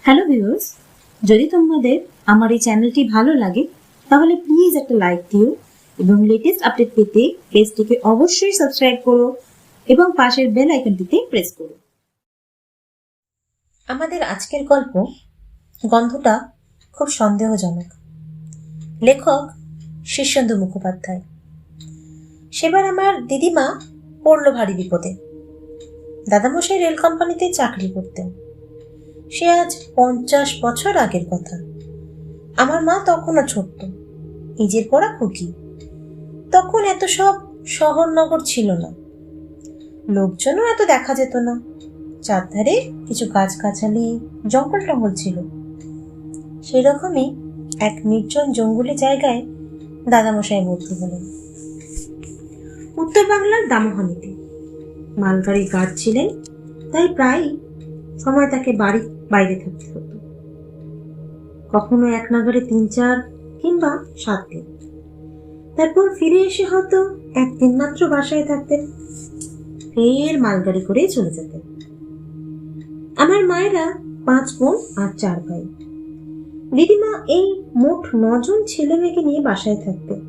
Hello viewers, যদি তোমাদের আমার এই চ্যানেলটি ভালো লাগে তাহলে প্লিজ একটা লাইক দিও এবং লেটেস্ট আপডেট পেতে পেজটিকে অবশ্যই সাবস্ক্রাইব করো এবং পাশের বেল আইকনটিতে প্রেস করো। আমাদের আজকের গল্প গন্ধটা খুব সন্দেহজনক। লেখক শীর্ষেন্দু মুখোপাধ্যায়। সেবার আমার দিদিমা পড়ল ভারী বিপদে। দাদামশাই রেল কোম্পানিতে চাকরি করতেন। সে আজ 50 বছর আগের কথা। আমার মা তখনও ছোট্ট, নিজের পড়া খুকি। তখন এত সব শহর নগর ছিল না, লোকজনও এত দেখা যেত না। চারধারে কিছু গাছগাছালি, জঙ্গল টঙ্গল ছিল। সেরকমই এক নির্জন জঙ্গলি জায়গায় দাদামশাই ভর্তি হলেন। উত্তর বাংলার দামোহনীতে মালগাড়ি গার্ড ছিলেন, তাই প্রায় সময় তাকে বাড়ি বাইরে থাকতে হতো। কখনো এক নাগারে 3-4 কিংবা 7 দিন। তারপর ফিরে এসে হয়তো 1 দিন মাত্র বাসায় থাকতেন, ফের মালগাড়ি করে চলে যেতেন। আমার মায়েরা 5 বোন আর 4 ভাই। দিদিমা এই মোট 9 জন ছেলে মেয়েকে নিয়ে বাসায় থাকতেন।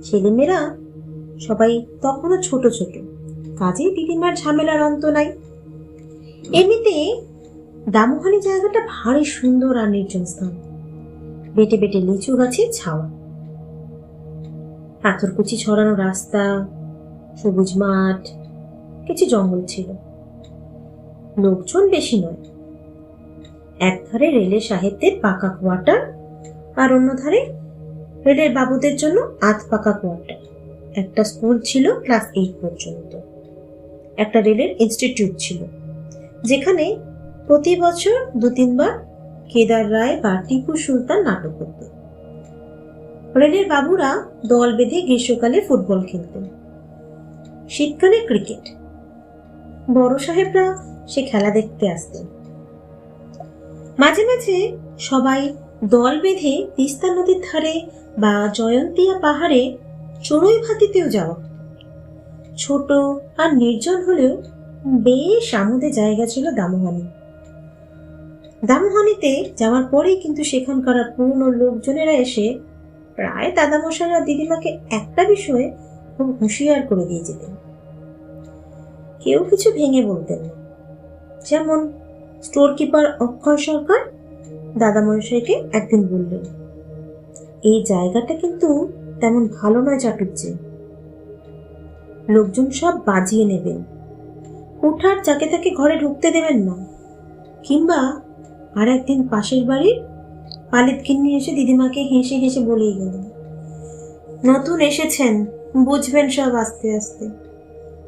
ছেলেমেয়েরা সবাই তখনও ছোট ছোট, কাজে দিদিমার ঝামেলার অন্ত নাই। এমনিতে দামোহনী জায়গাটা ভারী সুন্দর আর নির্জন স্থান। বেটে বেটে লিচু গাছের ছাওয়া, পাথরকুচি ছড়ানো রাস্তা, সবুজ মাঠ, কিছু জঙ্গল ছিল। লোকজন বেশি নয়। এক ধারে রেলের সাহেবদের পাকা কোয়ার্টার, আর অন্য ধারে রেলের বাবুদের জন্য আধ পাকা কোয়ার্টার। একটা স্কুল ছিল ক্লাস 8 পর্যন্ত। একটা রেলের ইনস্টিটিউট ছিল, যেখানে প্রতি বছর 2-3 বার কেদার রায় বা টিপু সুলতান নাটক হত। রেলের বাবুরা দল বেঁধে গ্রীষ্মকালে ফুটবল খেলতেন, শীতকালে ক্রিকেট। বড় সাহেবরা সে খেলা দেখতে আসতেন। মাঝে মাঝে সবাই দল বেঁধে তিস্তা নদীর ধারে বা জয়ন্তিয়া পাহাড়ে চড়ুই ভাতিতেও যাওয়া। ছোট আর নির্জন হলেও বেশ আমোদে জায়গা ছিল দামোহনী। দামোহনীতে যাওয়ার পরেই কিন্তু সেখানকার পুরনো লোকজনেরা এসে প্রায় দাদামশাইরা দিদিমাকে একটা বিষয়ে খুব হুঁশিয়ার করে দিয়ে যেতেন। কেউ কিছু ভেঙে বলতেন না। যেমন স্টোর কিপার অক্ষয় সরকার দাদামশাইকে একদিন বললেন, এই জায়গাটা কিন্তু তেমন ভালো নয় চাটুজ্জে, লোকজন সব বাজিয়ে নেবেন, কুঠার যাকে তাকে ঘরে ঢুকতে দেবেন না। কিংবা আর একদিন পাশের বাড়ির পালিত কিন্নি এসে দিদিমাকে হেসে হেসে বলেই গেলেন, নতুন এসেছেন, বুঝবেন সব আস্তে আস্তে,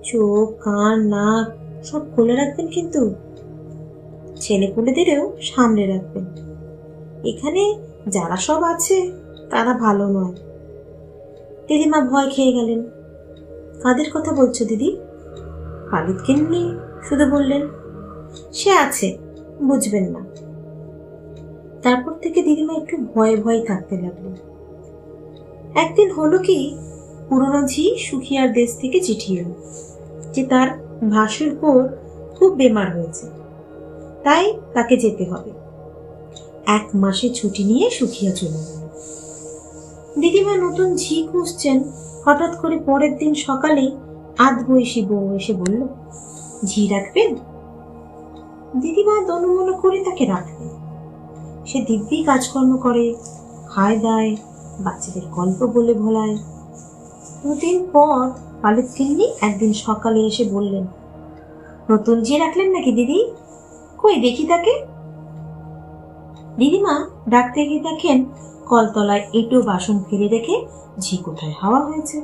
চোখ কান নাক সব খুলে রাখবেন, কিন্তু ছেলেপুলেদেরও সামনে রাখবেন। এখানে যারা সব আছে তারা ভালো নয়। দিদিমা ভয় খেয়ে গেলেন। কাদের কথা বলছো দিদি? পালিত কিন্নি শুধু বললেন, সে আছে, বুঝবেন না। তারপর থেকে দিদিমা একটু ভয়ে ভয়ে থাকতে লাগলেন। একদিন হলো কি, পুরনো ঝি সুখিয়ার দেশ থেকে চিঠি এলো যে তার ভাসুর পর খুব বেমার হয়েছে, তাই তাকে যেতে হবে। 1 মাসে ছুটি নিয়ে সুখিয়া চলে গেল। দিদিমা নতুন ঝি খুঁজছেন। হঠাৎ করে পরের দিন সকালে আধ বয়সী বউ এসে বলল, ঝি রাখবেন? দিদিমা দনমনে করে তাকে রাখলেন। সে দিব্যি কাজকর্ম করে, খায় দায়, বাচ্চাদের গল্প বলে ভোলায়। 2 দিন পর পালিত কিন্নি একদিন সকালে এসে বললেন, নতুন ঝি রাখলেন নাকি দিদি? কই দেখি তাকে। দিদিমা ডাকতে গিয়ে দেখেন কলতলায় এঁটো বাসন ফেলে রেখে ঝি কোথায় হাওয়া হয়েছে।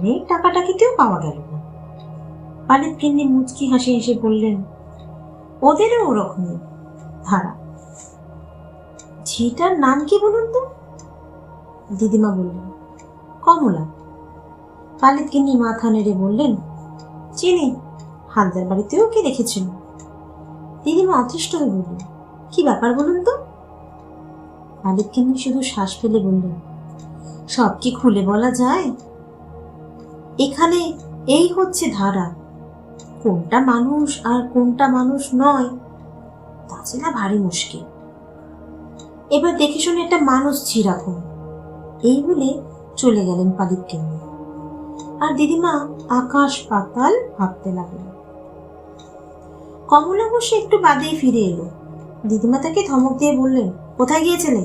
মেয়ে টাকাটাকিতেও পাওয়া গেল না। পালিত কিন্নি মুচকি হাসি হেসে বললেন, ওদেরও ওরকমই ধারা। ঝিটার নাম কি বলুন তো? দিদিমা বললেন, কমলা। পালিত কিন্নি মাথা নেড়ে বললেন, চিনি, হালদার বাড়িতেও কি দেখেছিল। দিদিমা অতিষ্ঠ হয়ে বললেন, কি ব্যাপার বলুন তো? পালিত কিন্নি শুধু শ্বাস ফেলে বললেন, সব কি খুলে বলা যায়? এখানে এই হচ্ছে ধারা, কোনটা মানুষ আর কোনটা মানুষ নয় তা চেনা ভারী মুশকিল। এবার দেখে শুনে একটা মানুষ ছি রাখুন, এই বলে চলে গেলেন পালিতকে নিয়ে। আর দিদিমা আকাশ পাতাল ভাবতে লাগলেন। কমলা বসে একটু বাদেই ফিরে এলো। দিদিমা তাকে ধমক দিয়ে বললেন, কোথায় গিয়েছিলে?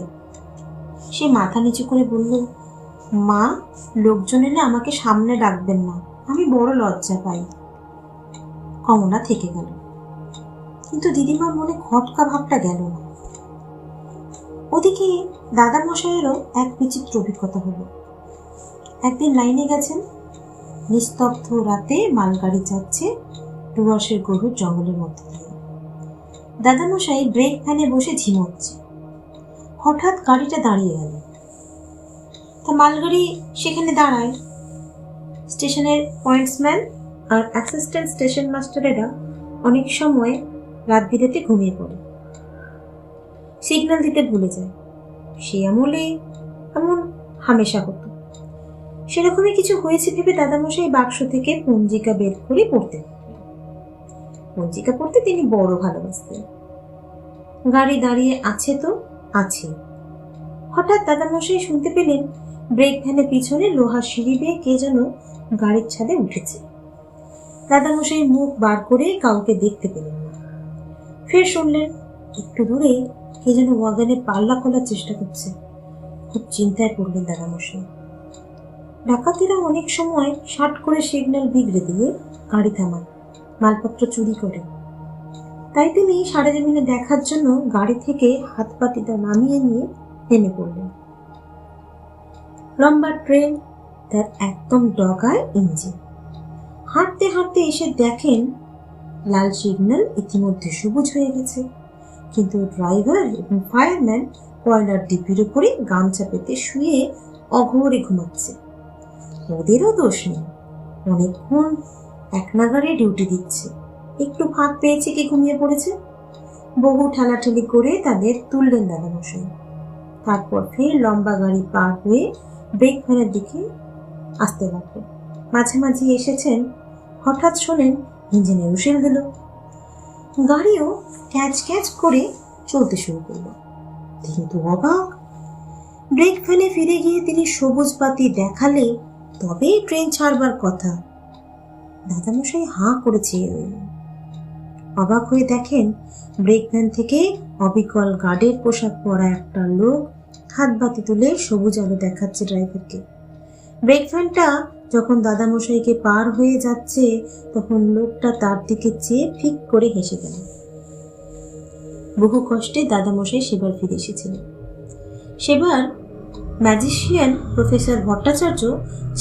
সে মাথা নিচু করে বলল, মা, লোকজন এলে আমাকে সামনে ডাকবেন না, আমি বড় লজ্জা পাই। কমলা থেকে গেল, কিন্তু দিদিমার মনে খটকা ভাবটা গেল না। ওদিকে দাদা মশাইয়েরও এক বিচিত্র অভিজ্ঞতা হলো। একদিন লাইনে গেছেন, নিস্তব্ধ রাতে মালগাড়ি যাচ্ছে ডুয়ার্সের গরুর জঙ্গলের মধ্যে দিয়ে। দাদামশাই ব্রেক ফ্যানে বসে ঝিমোচ্ছে। হঠাৎ গাড়িটা দাঁড়িয়ে গেল। তা মালগাড়ি সেখানে দাঁড়ায়। স্টেশনের পয়েন্টসম্যান আর অ্যাসিস্ট্যান্ট স্টেশন মাস্টারেরা অনেক সময় রাত বিরেতে ঘুমিয়ে পড়ে, সিগন্যাল দিতে ভুলে যায়। সে আমলে এমন হামেশা হতো। সেরকমই কিছু হয়েছে ভেবে দাদামশাই বাক্স থেকে পঞ্জিকা বের করে পড়তে। পঞ্জিকা পড়তে তিনি বড় ভালোবাসতেন। গাড়ি দাঁড়িয়ে আছে তো আছে। হঠাৎ দাদামশাই শুনতে পেলেন ব্রেক ভ্যানের পিছনে লোহার সিঁড়ি বেয়ে কে যেন গাড়ির ছাদে উঠেছে। দাদামশাই মুখ বার করে কাউকে দেখতে পেলেন না। ফের শুনলেন একটু দূরে কে যেন ওয়াগনে পাল্লা খোলার চেষ্টা করছে। খুব চিন্তায় পড়লেন দাদামশাই। ডাকাতেরা অনেক সময় শার্ট করে সিগন্যাল বিগড়ে দিয়ে গাড়ি থামান, মালপত্র চুরি করে। তাই তিনি সারেজমিনে দেখার জন্য গাড়ি থেকে হাত পাটিটা নামিয়ে নিয়ে নেমে পড়লেন। লম্বা ট্রেন, তার একদম ডগায় ইঞ্জিন। হাঁটতে হাঁটতে এসে দেখেন লাল সিগন্যাল ইতিমধ্যে সবুজ হয়ে গেছে, কিন্তু ড্রাইভার এবং ফায়ারম্যান কয়লার ডিপির উপরে গামছা পেতে শুয়ে অঘোরে ঘুমাচ্ছে। ওদেরও দোষ নেই, অনেকক্ষণ এক নাগারে ডিউটি দিচ্ছে, একটু ফাঁক পেয়েছে কি ঘুমিয়ে পড়েছে। বহু ঠেলাঠেলি করে তাদের তুললেন দাদামশাই। তারপর ফের লম্বা গাড়ি পার হয়ে ব্রেক ভ্যানের দিকে আসতে লাগলো। মাঝামাঝি এসেছেন, হঠাৎ শোনেন ইঞ্জিনে উশেল দিল। গাড়িও ক্যাচ ক্যাচ করে চলতে শুরু করলো। তিনি তো অবাক। ব্রেক ফেলে ফিরে গিয়ে তিনি সবুজ বাতি দেখালে তবেই ট্রেন ছাড়বার কথা। দাদামশাই হাঁ করে চেয়ে রইলেন। অবাক হয়ে দেখেন ব্রেক ভ্যান থেকে অবিকল গার্ডের পোশাক পরা একটা লোক হাত বাতি তুলে সবুজ আলো দেখাচ্ছে ড্রাইভারকে। ব্রেক ভ্যানটা যখন দাদামশাইকে পার হয়ে যাচ্ছে তখন লোকটা তার দিকে চেয়ে ফিক করে হেসে গেল। বহু কষ্টে দাদামশাই সেবার ফিরে এসেছিলেন। সেবার ম্যাজিশিয়ান প্রফেসর ভট্টাচার্য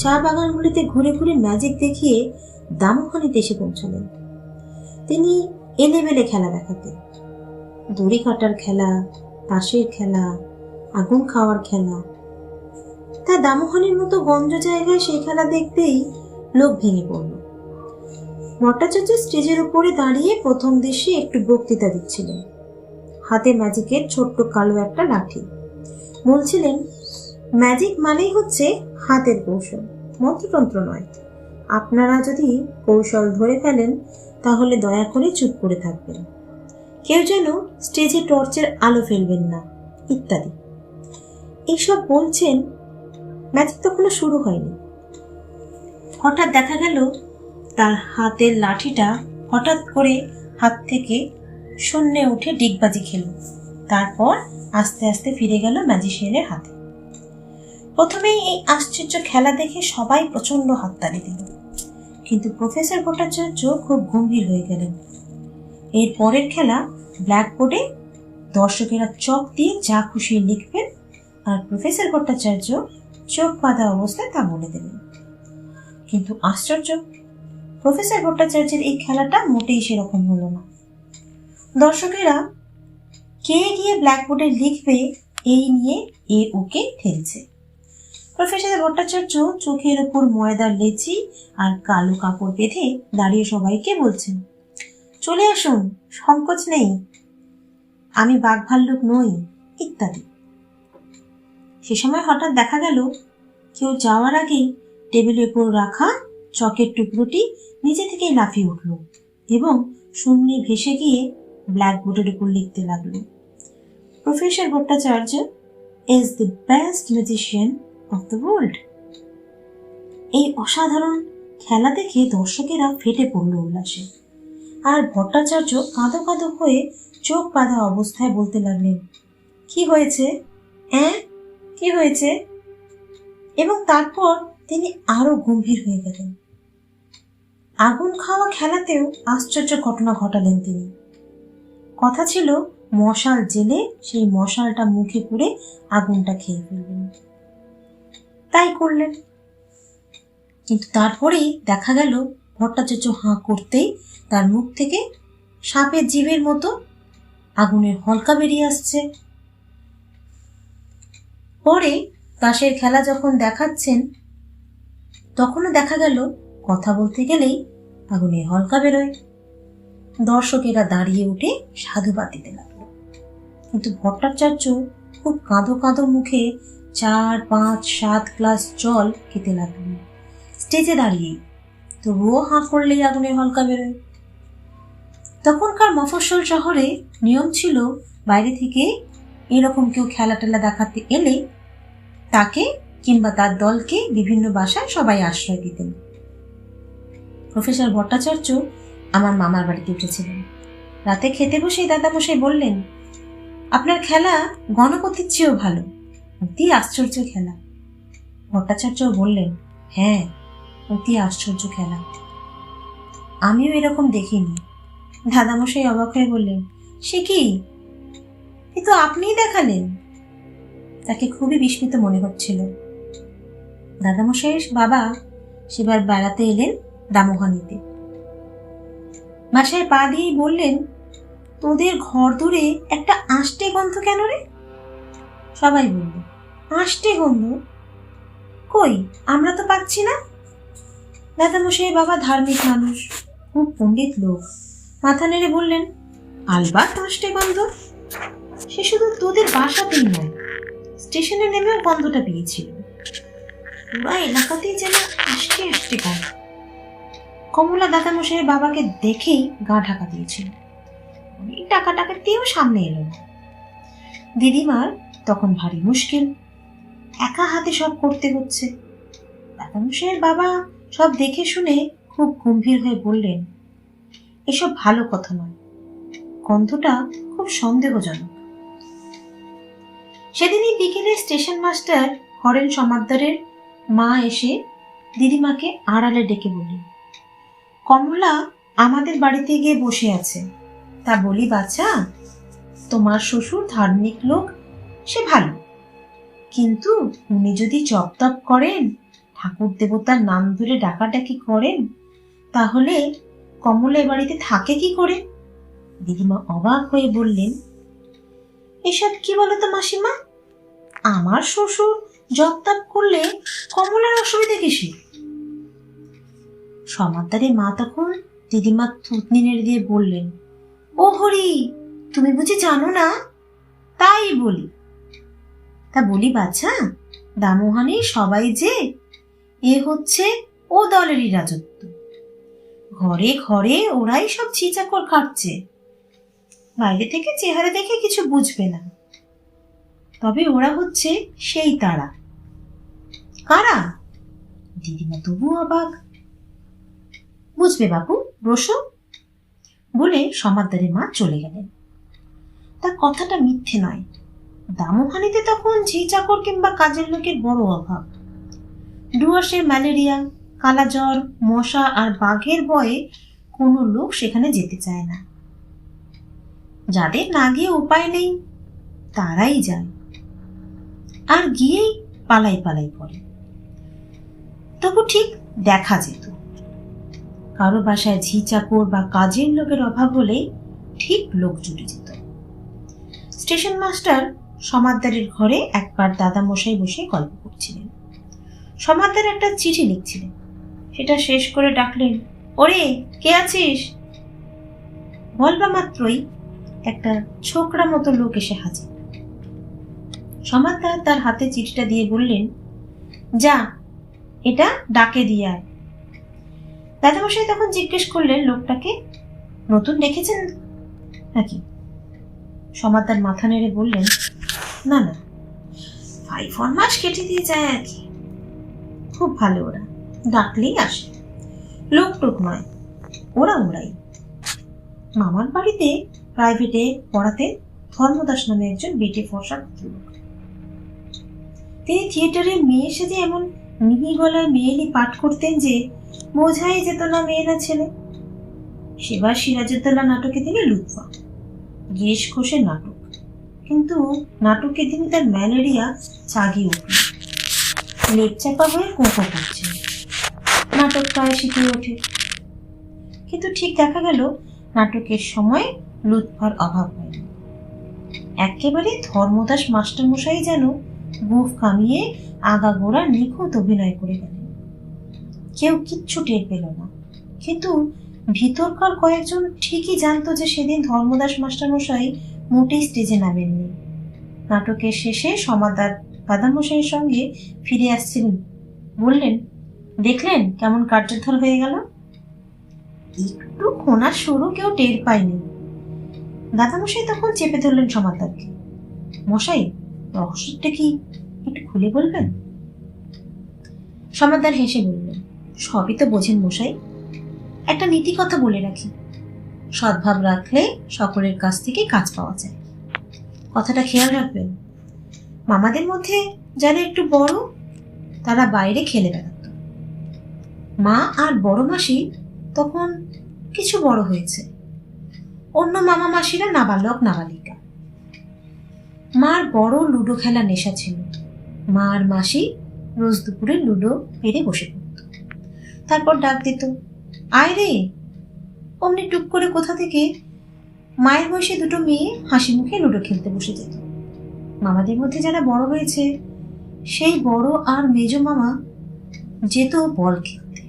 চা বাগানগুলিতে ঘুরে ঘুরে ম্যাজিক দেখিয়ে দামোহনীতে এসে পৌঁছালেন। তিনি এলেবেলে খেলা দেখাতেন। দড়ি কাটার খেলা, তাসের খেলা, আগুন খাওয়ার খেলা। তা দামোহনীর মতো গঞ্জ জায়গায় সেই খেলা দেখতেই লোক ভেঙে পড়ল। ভট্টাচার্য স্টেজের উপরে দাঁড়িয়ে প্রথম দৃশ্যে একটু বক্তৃতা দিচ্ছিলেন। হাতে ম্যাজিকের ছোট্ট কালো একটা লাঠি। বলছিলেন, ম্যাজিক মানেই হচ্ছে হাতের কৌশল, মন্ত্রতন্ত্র নয়। আপনারা যদি কৌশল ধরে ফেলেন তাহলে দয়া করে চুপ করে থাকবেন, কেউ যেন স্টেজে টর্চের আলো ফেলবেন না, ইত্যাদি। এইসব বলছেন, ম্যাজিক তখনও শুরু হয়নি। হঠাৎ দেখা গেল তার হাতের লাঠিটা হঠাৎ করে হাত থেকে শূন্যে উঠে ডিগবাজি খেল। তারপর আস্তে আস্তে ফিরে গেল ম্যাজিশিয়ানের হাতে। প্রথমেই এই আশ্চর্য খেলা দেখে সবাই প্রচন্ড হাততালি দিল, কিন্তু প্রফেসর ভট্টাচার্য খুব গম্ভীর হয়ে গেলেন। এর পরের খেলা ব্ল্যাকবোর্ডে দর্শকেরা চক দিয়ে যা খুশি লিখবেন আর প্রফেসর ভট্টাচার্য চোখ বাঁধা অবস্থায় তা বলে দেবেন। কিন্তু আশ্চর্য, প্রফেসর ভট্টাচার্যের এই খেলাটা মোটেই সেরকম হলো না। দর্শকেরা কে গিয়ে ব্ল্যাকবোর্ডে লিখবে এই নিয়ে এ ওকে ঠেলছে। প্রফেসর ভট্টাচার্য চোখের ওপর ময়দার লেচি আর কালো কাপড় বেঁধে দাঁড়িয়ে সবাইকে বলছেন, চলে আসুন, সংকোচ নেই, আমি বাঘ ভাল্লুক নই, ইত্যাদি। সে সময় হঠাৎ দেখা গেল কেউ যাওয়ার আগেই টেবিলের উপর রাখা চকের টুকরোটি নিজে থেকেই লাফিয়ে উঠল এবং শূন্যে ভেসে গিয়ে ব্ল্যাকবোর্ডের উপর লিখতে লাগলো, professor Bhattacharya is the best magician of the world. এই অসাধারণ খেলা দেখে দর্শকেরা ফেটে পড়ল উল্লাসে। আর ভট্টাচার্য কাঁদো কাঁদো হয়ে চোখ বাঁধা অবস্থায় বলতে লাগলেন, কি হয়েছে? কি হয়েছে? এবং তারপর তিনি আরো গম্ভীর হয়ে গেলেন। আগুন খাওয়া খেলাতেও আশ্চর্য ঘটনা ঘটালেন তিনি। কথা ছিল মশাল জেলে সেই মশালটা মুখে পুরে আগুনটা খেয়ে ফেলবেন। তাই করলেন। কিন্তু তারপরেই দেখা গেল ভট্টাচার্য হাঁ করতেই তার মুখ থেকে সাপের জিভের মতো আগুনের হলকা বেরিয়ে আসছে। পরে তাসের খেলা যখন দেখাচ্ছেন তখনও দেখা গেল কথা বলতে গেলেই আগুনের হলকা বেরোয়। দর্শকেরা দাঁড়িয়ে উঠে সাধুবাদ দিতে লাগলো। কিন্তু ভট্টাচার্য খুব কাঁদো কাঁদো মুখে 4, 5, 7 গ্লাস জল খেতে লাগলেন স্টেজে দাঁড়িয়ে। তবুও হাঁ করলেই আগুনের হলকা বেরোয়। তখনকার মফস্বল শহরে নিয়ম ছিল বাইরে থেকে এরকম কেউ খেলা টেলা দেখাতে এলে তাকে কিংবা তার দলকে বিভিন্ন বাসায় সবাই আশ্রয় দিতেন। প্রফেসর ভট্টাচার্য আমার মামার বাড়িতে উঠেছিলেন। রাতে খেতে বসেই দাদামশাই বললেন, আপনার খেলা গণপতির চেয়েও ভালো, অতি আশ্চর্য খেলা। ভট্টাচার্য বললেন, হ্যাঁ, অতি আশ্চর্য খেলা, আমিও এরকম দেখিনি। দাদামশাই অবাক হয়ে বললেন, সে কি, এ তো আপনিই দেখালেন। তাকে খুবই বিস্মিত মনে হচ্ছিল। দাদামশাইয়ের বাবা সেবার বেড়াতে এলেন দামোহানিতে। বাসায় পা দিয়েই বললেন, তোদের ঘর দূরে একটা আষ্টে গন্ধ কেন রে? সবাই বলল, আষ্টে গন্ধ? কই, আমরা তো পাচ্ছি না। দাদামশাইয়ের বাবা ধার্মিক মানুষ, খুব পণ্ডিত লোক, মাথা নেড়ে বললেন, আলবাত আষ্টে গন্ধ। সে শুধু তোদের বাসাতেই নয়, স্টেশনে নেমেও গন্ধটা পেয়েছিল। পুরা এলাকাতেই যেন আষ্টে আষ্টে গন্ধ। কমলা দাদামশাইয়ের বাবাকে দেখেই গা ঢাকা দিয়েছিল। অনেক টাকাতেও সামনে এলো না। দিদিমার তখন ভারী মুশকিল, একা হাতে সব করতে হচ্ছে। দাদামশাইয়ের বাবা সব দেখে শুনে খুব গম্ভীর হয়ে বললেন, এসব ভালো কথা নয়, গন্ধটা খুব সন্দেহজনক। সেদিনই বিকেলে স্টেশন মাস্টার হরেন সমাদ্দারের মা এসে দিদিমাকে আড়ালে ডেকে বললেন, কমলা আমাদের বাড়িতে গিয়ে বসে আছে। তা বলি বাচ্চা, তোমার শ্বশুর ধার্মিক লোক, সে ভালো, কিন্তু উনি যদি জপ তপ করেন, ঠাকুর দেবতার নাম ধরে ডাকাডাকি করেন, তাহলে কমলা এ বাড়িতে থাকে কি করে? দিদিমা অবাক হয়ে বললেন, এসব কি বলতো মাসিমা? আমার শ্বশুর জপ তপ করলে কমলার অসুবিধা কিসে? সমাদ্দারের মা তখন দিদিমা থুতনি নেড়ে দিয়ে বললেন, ও হরি, তুমি বুঝি জানো না? তাই বলি। তা বলি বাচ্চা, দামোহানি সবাই যে এ হচ্ছে ও দলেরই রাজত্ব। ঘরে ঘরে ওরাই সব ছিচাকর কাটছে। বাইরে থেকে চেহারা দেখে কিছু বুঝবে না, তবে ওরা হচ্ছে সেই তারা। কারা? দিদিমা তবু অবাক। বুঝবে বাবু, বসো বলে সমাদ্দারের মা চলে গেলেন। তার কথাটা মিথ্যে নয়, দামোহানিতে তখন ঝি চাকর কিংবা কাজের লোকের বড় অভাব। ডুয়ার্সের ম্যালেরিয়া, কালাজ্বর, মশা আর বাঘের ভয়ে কোনো লোক সেখানে যেতে চায় না। যাদের না গিয়ে উপায় নেই তারাই যায়, আর গিয়েই পালাই পালাই করে। তবু ঠিক দেখা যেত, কারো বাসায় ঝি চাকর বা কাজের লোকের অভাব হলেই ঠিক লোক জুটে যেত। স্টেশন মাস্টার সমাদ্দারের ঘরে একবার দাদামশাই বসে গল্প করছিলেন। সমাদ্দার একটা চিঠি লিখছিলেন, সেটা শেষ করে ডাকলেন, ওরে কে আছিস? বলবা মাত্রই একটা ছোকরা মতো লোক এসে হাজির। সমাদ্দার তার হাতে চিঠিটা দিয়ে বললেন, যা এটা ডাকে দিয়ে আয়। দাদামশাই তখন জিজ্ঞেস করলেন লোকটাকে, নতুন দেখেছেন? নাকি? সমাদার মাথা নেড়ে বললেন, না না, 5 মাস কেটে দিয়ে যায় আর কি। খুব ভালো ওরা, ডাকলেই আসে, লোক টোক নয়, ওরাই। মামার বাড়িতে প্রাইভেটে পড়াতে ধর্মদাস নামে একজন বেটে ফর্সা লোক। তিনি থিয়েটারে মেয়ে সেজে এমন মিহি গলায় মেয়েলি পাঠ করতেন যে বোঝাই যেত না মেয়ে না ছেলে। সেবার সিরাজউদ্দৌলা নাটকে তিনি লুৎফা, গিরিশ ঘোষের নাটক, কিন্তু নাটকে তিনি তার ম্যালেরিয়া চাগিয়ে উঠল, লেপ চাপা হয়ে কোঁকো করছেন। নাটক প্রায় শিখে ওঠে, কিন্তু ঠিক দেখা গেল নাটকের সময় লুৎফার অভাব হয়নি। একেবারে ধর্মদাস মাস্টার মশাই যেন গোঁফ কামিয়ে আগাগোড়া নিখুঁত অভিনয় করে গেলেন। কেউ কিচ্ছু টের পেল না, কিন্তু ভিতরকার কয়েকজন ঠিকই জানতো যে সেদিন ধর্মদাস মাস্টার মশাই মোটেই স্টেজে নামেননি। নাটকের শেষে সমাদার দাদামশাইয়ের সঙ্গে ফিরে আসছিলেন, বললেন, দেখলেন কেমন কার্যধর হয়ে গেল? একটু খোনার শুরু কেউ টের পায়নি। দাদামশাই তখন চেপে ধরলেন সমাদারকে। মশাই, রহস্যটা কি একটু খুলে বলবেন? সমাদার হেসে বললেন, সবই তো বোঝেন মশাই। একটা নীতি কথা বলে রাখি, সদ্ভাব রাখলে সকলের কাছ থেকে কাজ পাওয়া যায়। কথাটা খেয়াল রাখবেন। মামাদের মধ্যে যারা একটু বড় তারা বাইরে খেলে বেড়াত। মা আর বড় মাসি তখন কিছু বড় হয়েছে, অন্য মামা মাসিরা নাবালক নাবালিকা। মার বড় লুডো খেলা নেশা ছিল। মা আর মাসি রোজ দুপুরে লুডো পেরে বসে পড়ত, তারপর ডাক দিত, আয় রে। অমনি টুক করে কোথা থেকে মায়ের বয়সে দুটো মেয়ে হাসি মুখে লুডো খেলতে বসে যেত। মামাদের মধ্যে যারা বড় হয়েছে সেই বড় আর মেজ মামা যেত বল খেলতে।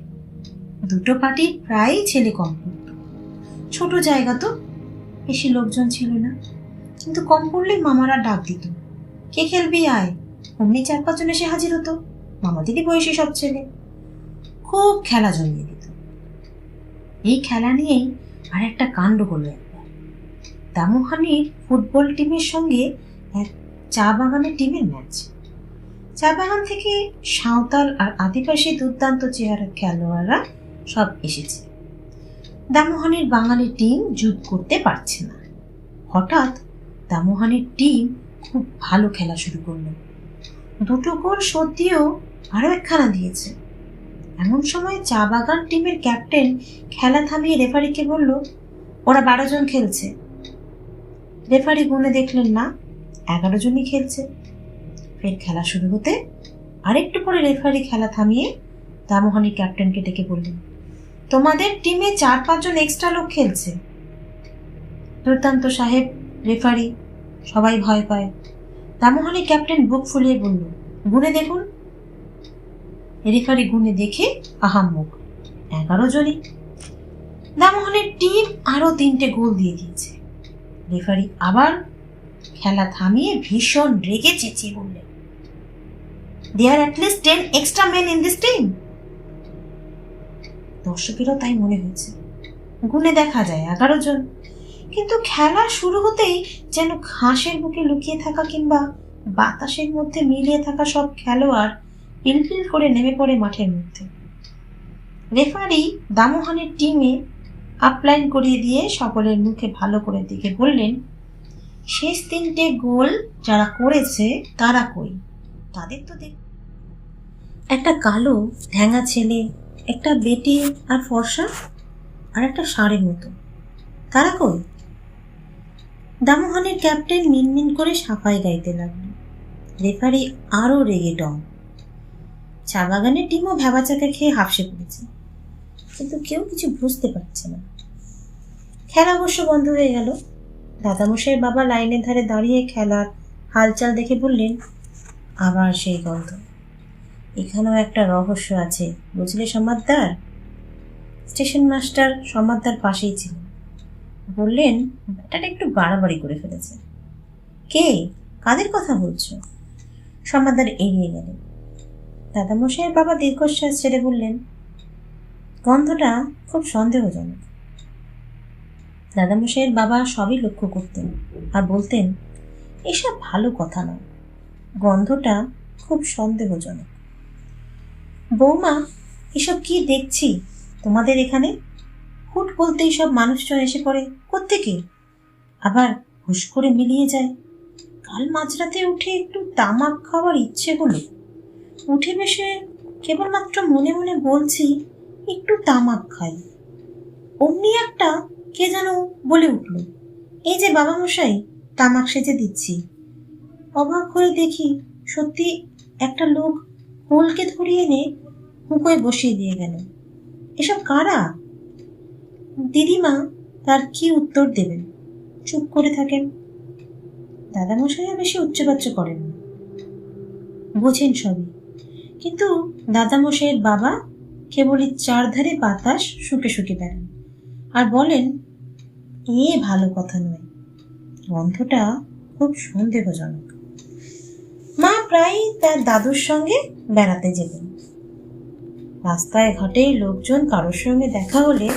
দুটো পার্টি প্রায় ছেলে কম পড়ত। ছোট জায়গা তো, বেশি লোকজন ছিল না, কিন্তু কম পড়লে মামারা ডাক দিত, কে খেলবি আয়। অমনি 4-5 জন এসে হাজির হতো, মামাদেরই বয়সী সব ছেলে। খুব খেলা জমিয়ে দিত। এই খেলা নিয়েই আর একটা কাণ্ড হলো একবার। দামোহানির ফুটবল টিমের সঙ্গে এক চা বাগানের টিমের ম্যাচ। চা বাগান থেকে সাঁওতাল আর আদিবাসী দুর্দান্ত চেহারার খেলোয়াড়রা সব এসেছে। দামোহানির বাঙালি টিম যুদ্ধ করতে পারছে না। হঠাৎ দামোহানির টিম খুব ভালো খেলা শুরু করলো, 2 গোল শোধ দিয়েও আরো একখানা দিয়েছে। এমন সময় চা বাগান টিমের ক্যাপ্টেন খেলা থামিয়ে রেফারিকে বলল, ওরা 12 জন খেলছে। রেফারি গুনে দেখলেন না, 11 জনই খেলছে। ফের খেলা শুরু হতে আরেকটু পরে রেফারি খেলা থামিয়ে দামোহানির ক্যাপ্টেনকে ডেকে বললেন, তোমাদের টিমে 4-5 জন এক্সট্রা লোক খেলছে। দুর্দান্ত সাহেব, রেফারি, সবাই ভয় পায়। দামোহানির ক্যাপ্টেন বুক ফুলিয়ে বলল, গুনে দেখুন। রেফারি গুনে দেখে আহাম্মক 11 জনই। দামোহানির টিম আরো 3টে গোল দিয়ে দিয়েছে। রেফারি আবার খেলা থামিয়ে ভীষণ রেগে চেঁচিয়ে বললেন, there at least 10 extra men in this team. দর্শকেরও তাই মনে হয়েছে। গুনে দেখা যায় 11 জন, কিন্তু খেলা শুরু হতেই যেন ঘাসের বুকে লুকিয়ে থাকা কিংবা বাতাসের মধ্যে মিলিয়ে থাকা সব খেলোয়াড় পিলপিল করে নেমে পড়ে মাঠের মধ্যে। রেফারি দামোহানির টিমে আপলাইন করিয়ে দিয়ে সকলের মুখে ভালো করে দেখে বললেন, শেষ 3টে গোল যারা করেছে তারা কই, তাদের তো দেখ। একটা কালো ঢ্যাঙা ছেলে, একটা বেটে আর ফর্সা, আর একটা ষাঁড়ের মতো, তারা কই? দামোহানির ক্যাপ্টেন মিনমিন করে সাফাই গাইতে লাগলো। রেফারি আরো রেগে ডং। চা বাগানের টিমও ভ্যাবাচাকা খেয়ে হাফসে পড়েছে, কিন্তু কেউ কিছু বুঝতে পারছে না। খেলা অবশ্য বন্ধ হয়ে গেল। দাদামশাইয়ের বাবা লাইনের ধারে দাঁড়িয়ে খেলার হালচাল দেখে বললেন, আবার সেই গন্ধ। এখানেও একটা রহস্য আছে, বুঝলে সমাদ্দার? স্টেশন মাস্টার সমাদ্দার পাশেই ছিল। বললেন, ব্যাটাটা একটু বাড়াবাড়ি করে ফেলেছে। কে, কাদের কথা বলছো? সমাদ্দার এড়িয়ে গেলেন। দাদামশাইয়ের বাবা দীর্ঘশ্বাস ছেড়ে বললেন, গন্ধটা খুব সন্দেহজনক। দাদামশাইয়ের বাবা সবই লক্ষ্য করতেন আর বলতেন, এসব ভালো কথা নয়, গন্ধটা খুব সন্দেহজনক। বৌমা, এসব কি দেখছি তোমাদের এখানে? হুট বলতেই সব মানুষজন এসে পড়ে কোত্থেকে, আবার হুশ করে মিলিয়ে যায়। কাল মাঝরাতে উঠে একটু তামাক খাওয়ার ইচ্ছে হলো, উঠে বসে কেবলমাত্র মনে মনে বলছি একটু তামাক খাই, অমনি একটা কে যেন বলে উঠল, এই যে বাবা মশাই, তামাক সেজে দিচ্ছি। অবাক হয়ে দেখি সত্যি একটা লোক হোলকে ধরিয়ে এনে হুঁকোয় বসিয়ে দিয়ে গেল। এসব কারা? দিদিমা তার কি উত্তর দেবেন, চুপ করে থাকেন। দাদামশাইও বেশি উচ্চবাচ্য করেন না, বোঝেন সবই, কিন্তু দাদামশাইয়ের বাবা কেবলই চারধারে বাতাস শুকে শুকে বেড়ান আর বলেন, এ ভালো কথা নয়, গন্ধটা খুব সন্দেহজনক। মা প্রায় তার দাদুর সঙ্গে বেড়াতে যেতেন। রাস্তায় ঘাটে লোকজন কারোর সঙ্গে দেখা হলে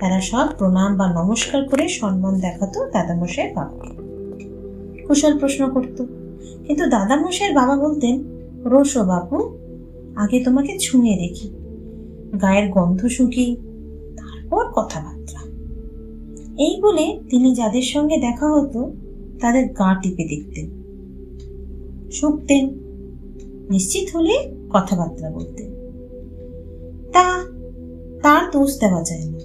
তারা সব প্রণাম বা নমস্কার করে সম্মান দেখাতো দাদামশাইয়ের বাবাকে, কুশল প্রশ্ন করত। কিন্তু দাদামশাইয়ের বাবা বলতেন, রোসো বাপু, আগে তোমাকে ছুঁয়ে দেখি, গায়ের গন্ধ শুকি, তারপর কথাবার্তা। এই বলে তিনি যাদের সঙ্গে দেখা হতো তাদের গা টিপে দেখতেন, শুকতেন, নিশ্চিত হলে কথাবার্তা বলতেন। তার দোষ দেওয়া যায় না।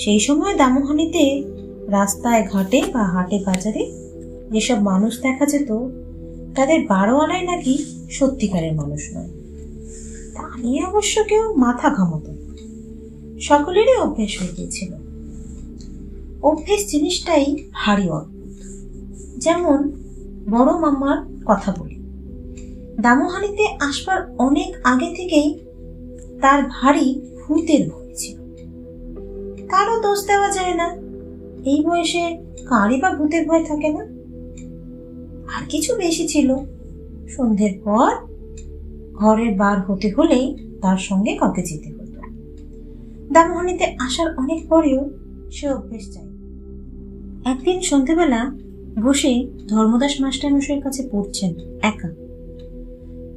সেই সময় দামোহানিতে রাস্তায় ঘাটে বা হাটে বাজারে যেসব মানুষ দেখা যেত তাদের 12 আনায় নাকি সত্যিকারের মানুষ নয়। তা নিয়ে অবশ্য কেউ মাথা ঘামত, সকলেরই অভ্যেস হয়ে গিয়েছিল। অভ্যেস জিনিসটাই ভারী অদ্ভুত। যেমন বড় মামার কথা বলি, দামোহানিতে আসবার অনেক আগে থেকেই তার ভারী ভূতের ভয় ছিল। তারও দোষ দেওয়া যায় না, এই বয়সে কারই বা ভূতের ভয় থাকে না। আর কিছু বেশি ছিল, সন্ধ্যের পর ঘরের বার হতে হলেই তার সঙ্গে কাউকে যেতে হতো। দামোহানিতে আসার অনেক পরেও সে অভ্যেস চাই। একদিন সন্ধ্যেবেলা বসে ধর্মদাস মাস্টারমশাইয়ের কাছে পড়ছেন একা।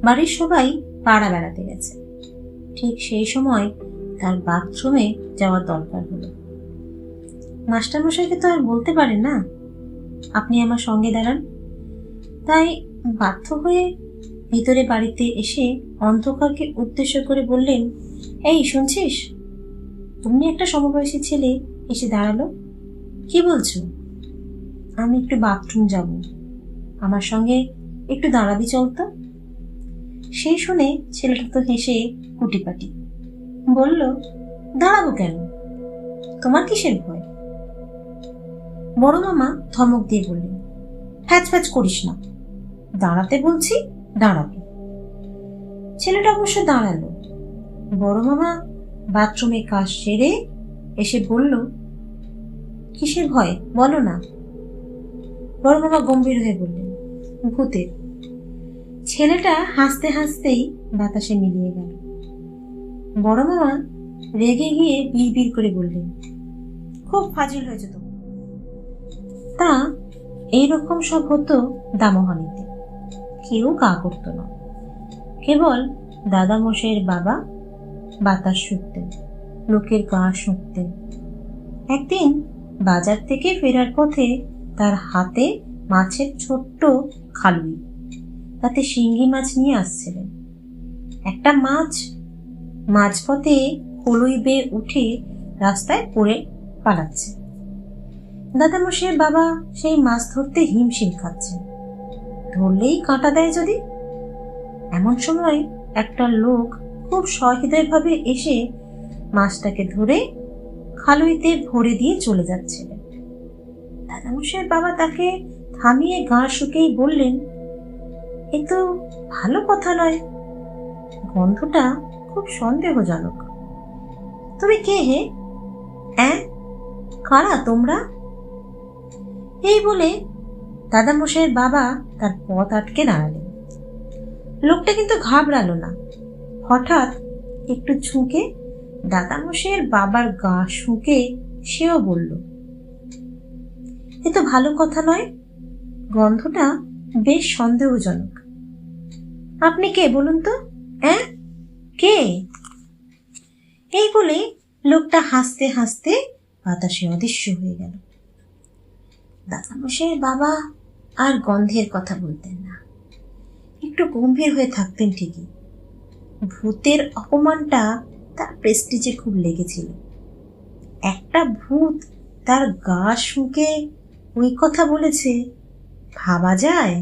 বাড়ির সবাই পাড়া বেড়াতে গেছে। ঠিক সেই সময় তার বাথরুমে যাওয়ার দরকার হলো। মাস্টারমশাইকে তো আর বলতে পারেন না, আপনি আমার সঙ্গে দাঁড়ান। তাই বাধ্য হয়ে ভিতরে বাড়িতে এসে অন্ধকারকে উদ্দেশ্য করে বললেন, এই শুনছিস, তুমি একটা সমবয়সী ছেলে এসে দাঁড়ালো, কি বলছো? আমি একটু বাথরুম যাব, আমার সঙ্গে একটু দাঁড়াবি চলতো। সেই শুনে ছেলেটা তো হেসে কুটিপাটি বলল, দাঁড়াবো কেন, তোমার কিসের ভয়? বড় মামা ধমক দিয়ে বললেন, ফ্যাচ ফ্যাচ করিস না, দাঁড়াতে বলছি, দাঁড়াবে। ছেলেটা অবশ্য দাঁড়ালো। বড় মামা বাথরুমে কাজ সেরে এসে বলল, কিসের ভয় বলো না। বড় মামা গম্ভীর হয়ে বললেন, ভূতের। ছেলেটা হাসতে হাসতেই বাতাসে মিলিয়ে গেল। বড় মামা রেগে গিয়ে বিড়বিড় করে বললেন, খুব ফাজিল হয়েছে তো। তা এইরকম সব হতো দামোহানিতে, কেউ গা করতো না, কেবল দাদামশাইয়ের বাবা বাতাস শুকতেন, লোকের গা শুকতেন। একদিন বাজার থেকে ফেরার পথে তার হাতে মাছের ছোট্ট খালুই, তাতে শিঙ্গি মাছ নিয়ে আসছিলেন। একটা মাছ মাঝপথে কলুই বেয়ে উঠে রাস্তায় পড়ে পালাচ্ছে। দাদামশাইয়ের বাবা সেই মাছ ধরতে হিমশিম খাচ্ছেন, ধরলেই কাঁটা দেয় যদি। এমন সময় একটা লোক খুব সহৃদয়ভাবে এসে মাছটাকে ধরে খালুইতে ভরে দিয়ে চলে যাচ্ছিলেন। দাদামশাইয়ের বাবা তাকে থামিয়ে গা শুকেই বললেন, এ তো ভালো কথা নয়, গন্ধটা খুব সন্দেহজনক। তুমি কে হে? কারা তোমরা? এই বলে দাদামশাইয়ের বাবা তার পথ আটকে দাঁড়ালেন। লোকটা কিন্তু ঘাবড়ালো না, হঠাৎ একটু ঝুঁকে দাদামশাইয়ের বাবার গা শুঁকে সেও বলল, এ তো ভালো কথা নয়, গন্ধটা বেশ সন্দেহজনক। আপনি কে বলুন তো? হ্যাঁ, কে? এই বলে লোকটা হাসতে হাসতে বাতাসে অদৃশ্য হয়ে গেল। দাদামশাইয়ের বাবা আর গন্ধের কথা বলতেন না, একটু গম্ভীর হয়ে থাকতেন ঠিকই। ভূতের অপমানটা তার প্রেস্টিজে খুব লেগেছিল। একটা ভূত তার গা শুঁকে ওই কথা বলেছে, ভাবা যায়?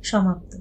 সমাপ্ত।